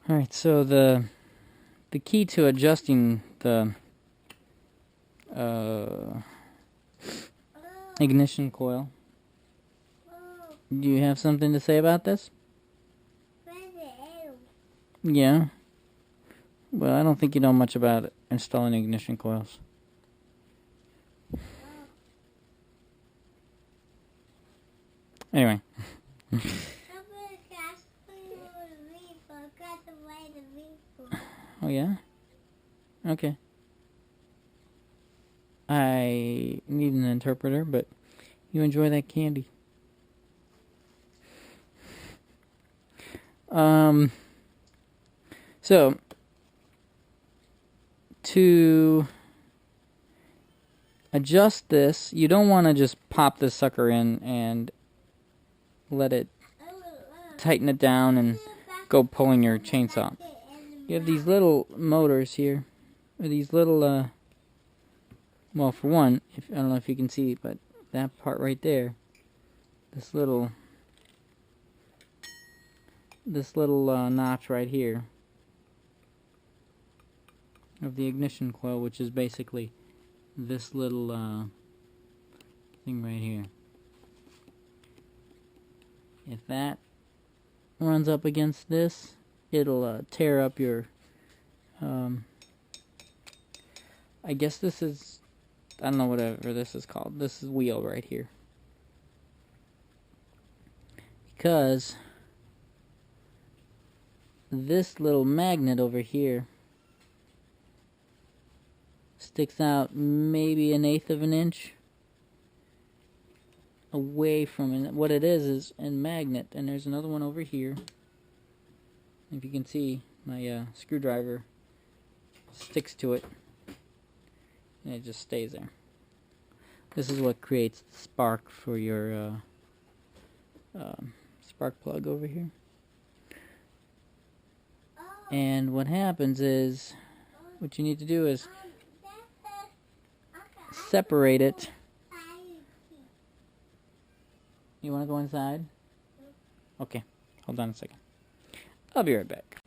Alright, so the key to adjusting the ignition coil. Do you have something to say about this? Yeah. Well, I don't think you know much about installing ignition coils. Anyway. Oh yeah? Okay. I need an interpreter, but you enjoy that candy. So to adjust this, you don't want to just pop this sucker in and let it tighten it down and go pulling your chainsaw. You have these little motors here, or these little, well, for one, I don't know if you can see, but that part right there, this little notch right here of the ignition coil, which is basically this little thing right here. If that runs up against this, it'll tear up your I guess this is, I don't know, whatever this is called. This is wheel right here. Because this little magnet over here sticks out maybe 1/8 of an inch away from it. What it is a magnet, and there's another one over here. If you can see, my screwdriver sticks to it, and it just stays there. This is what creates the spark for your spark plug over here. And what happens is, what you need to do is separate it. You want to go inside? Okay, hold on a second. I'll be right back.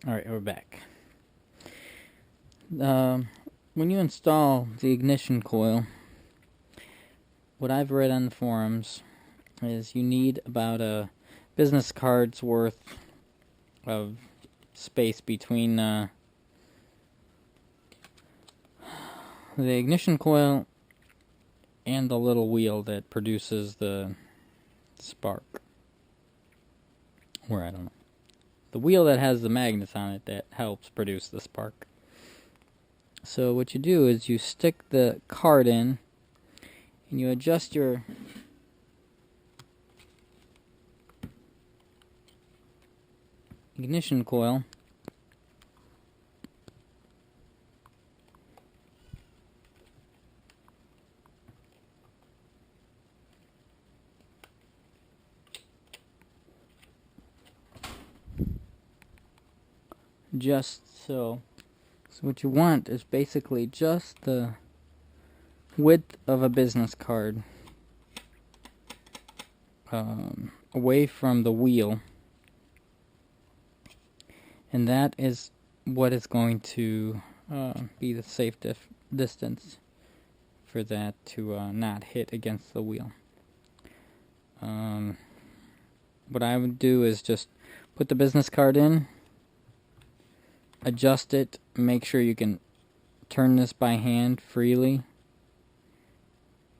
Alright, we're back. When you install the ignition coil, what I've read on the forums is you need about a business card's worth of space between the ignition coil and the little wheel that produces the spark. Or I don't know. The wheel that has the magnets on it that helps produce the spark. So what you do is you stick the card in and you adjust your ignition coil just so. So what you want is basically just the width of a business card away from the wheel, and that is what is going to be the safe distance for that to not hit against the wheel. What I would do is just put the business card in, adjust it, make sure you can turn this by hand freely,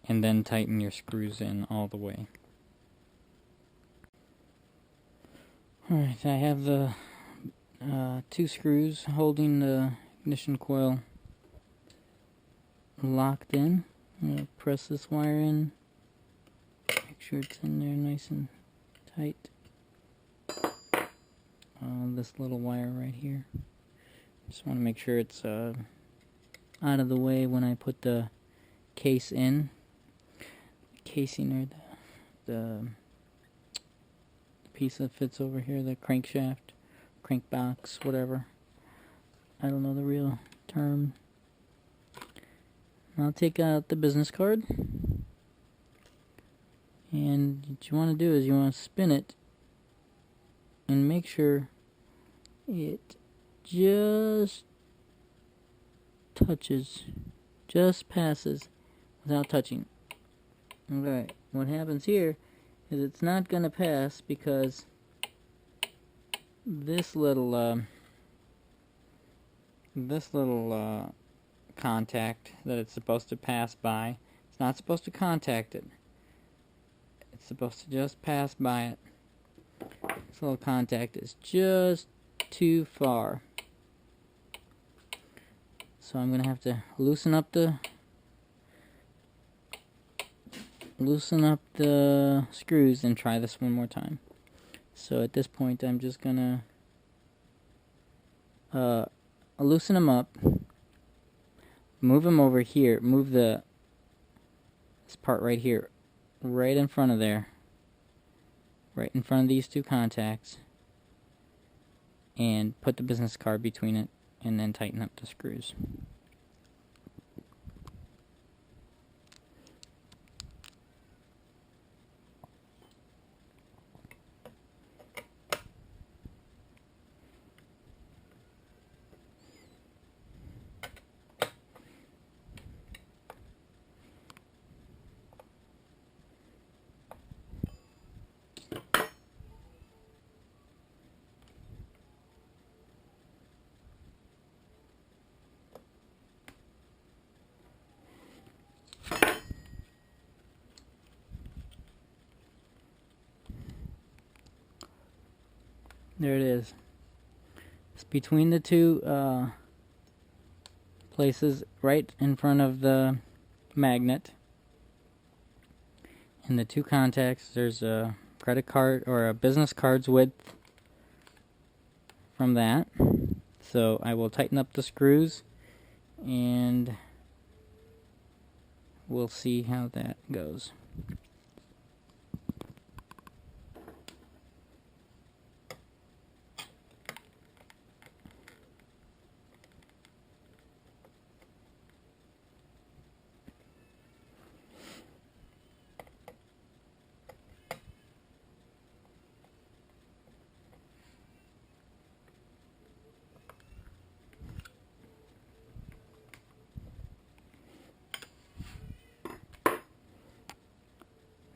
and then tighten your screws in all the way. Alright, I have the 2 screws holding the ignition coil locked in. I'm going to press this wire in, make sure it's in there nice and tight. This little wire right here. Just want to make sure it's out of the way when I put the case in. The casing, or the piece that fits over here, the crankshaft, crank box, whatever. I don't know the real term. I'll take out the business card. And what you want to do is you want to spin it and make sure it just touches, just passes without touching. Okay, what happens here is it's not going to pass because this little contact that it's supposed to pass by, it's not supposed to contact it. It's supposed to just pass by it. This little contact is just too far. So I'm going to have to loosen up the screws and try this one more time. So at this point I'm just going to loosen them up, move them over here, move this part right here, right in front of there, right in front of these two contacts, and put the business card between it, and then tighten up the screws. There it is. It's between the two places right in front of the magnet. And the two contacts, there's a credit card or a business card's width from that. So I will tighten up the screws and we'll see how that goes.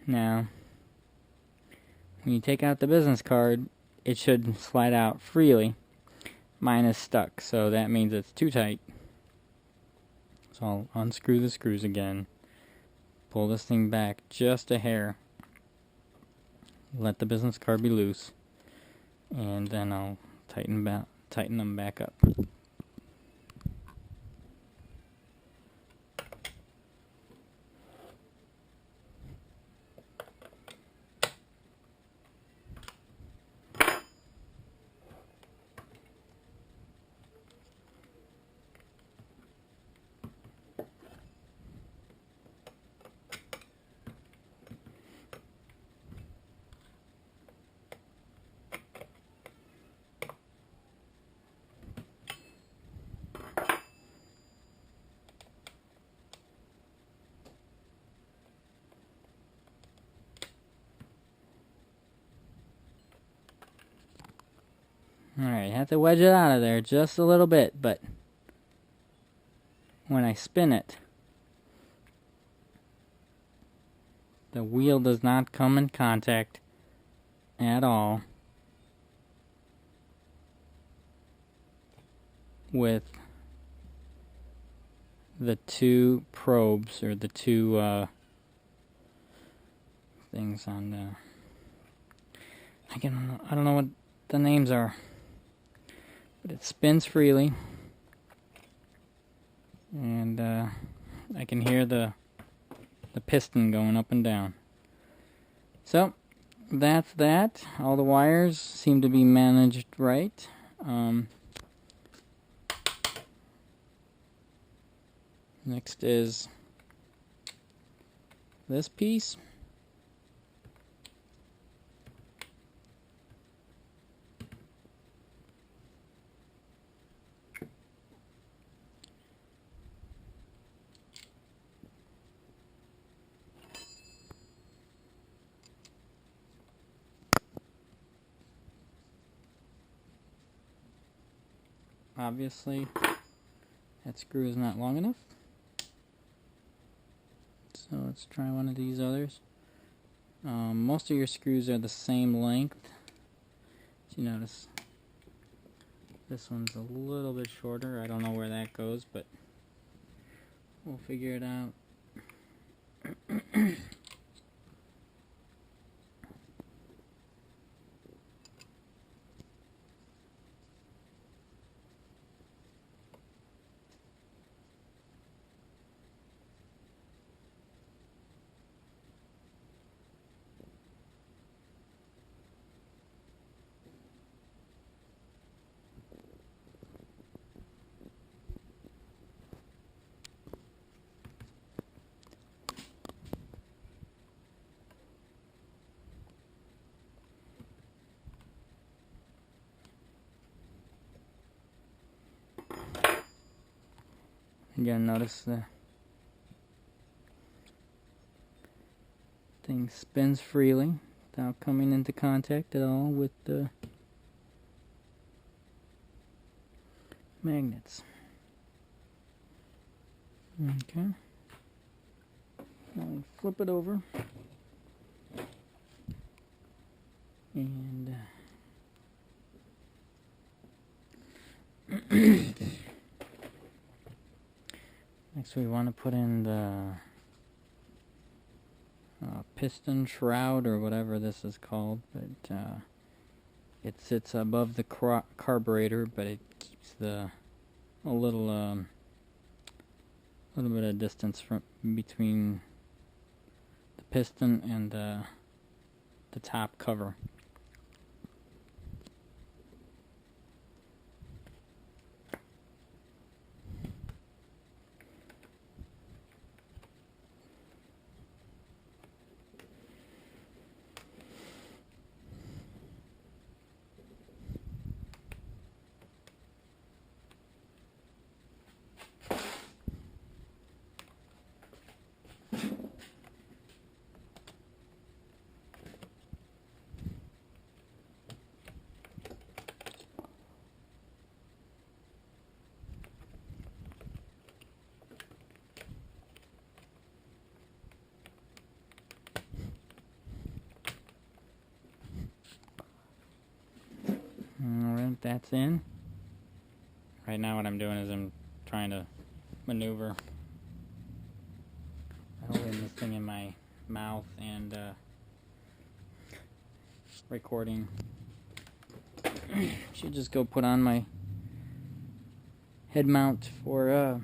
Now, when you take out the business card, it should slide out freely. Mine is stuck, so that means it's too tight. So I'll unscrew the screws again, pull this thing back just a hair, let the business card be loose, and then I'll tighten them back up. Alright, have to wedge it out of there just a little bit, but when I spin it, the wheel does not come in contact at all with the two probes, or the two things on the... I don't know what the names are. But it spins freely, and I can hear the piston going up and down. So that's that. All the wires seem to be managed right. Next is this piece. obviously that screw is not long enough. So let's try one of these others. Most of your screws are the same length. You notice this one's a little bit shorter. I don't know where that goes, but we'll figure it out. Again, notice the thing spins freely without coming into contact at all with the magnets. Okay. Now we flip it over and next we want to put in the piston shroud or whatever this is called, but it sits above the carburetor, but it keeps a little bit of distance between the piston and the top cover. Alright, that's in. Right now what I'm doing is I'm trying to maneuver holding this thing in my mouth and recording. Should just go put on my head mount for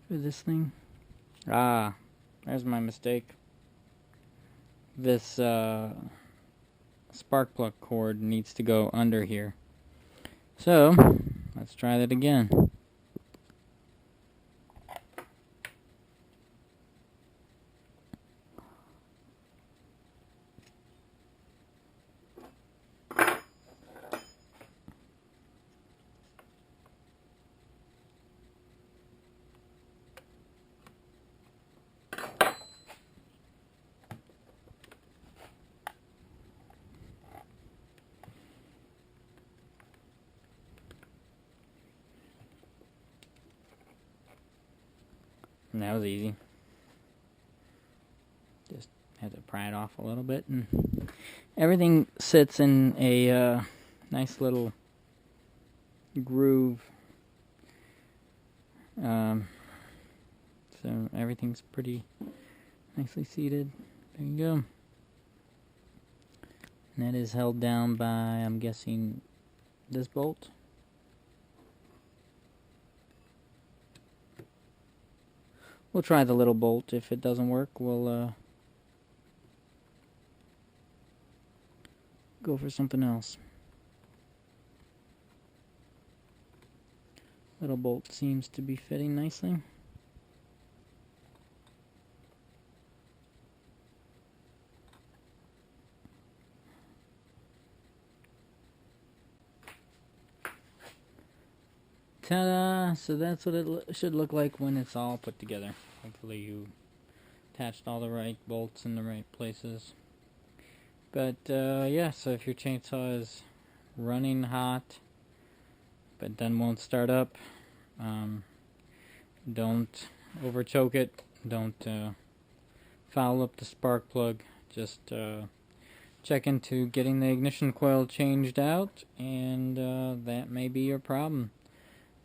this thing. Ah, there's my mistake. This spark plug cord needs to go under here. So, let's try that again. And that was easy. Just had to pry it off a little bit, and everything sits in a nice little groove. So everything's pretty nicely seated. There you go. And that is held down by, I'm guessing, this bolt. We'll try the little bolt. If it doesn't work, we'll go for something else. Little bolt seems to be fitting nicely. Ta-da! So that's what it should look like when it's all put together. Hopefully you attached all the right bolts in the right places. But yeah, so if your chainsaw is running hot, but then won't start up. Don't over choke it. Don't foul up the spark plug. Just check into getting the ignition coil changed out, and that may be your problem.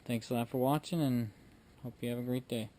Thanks a lot for watching, and hope you have a great day.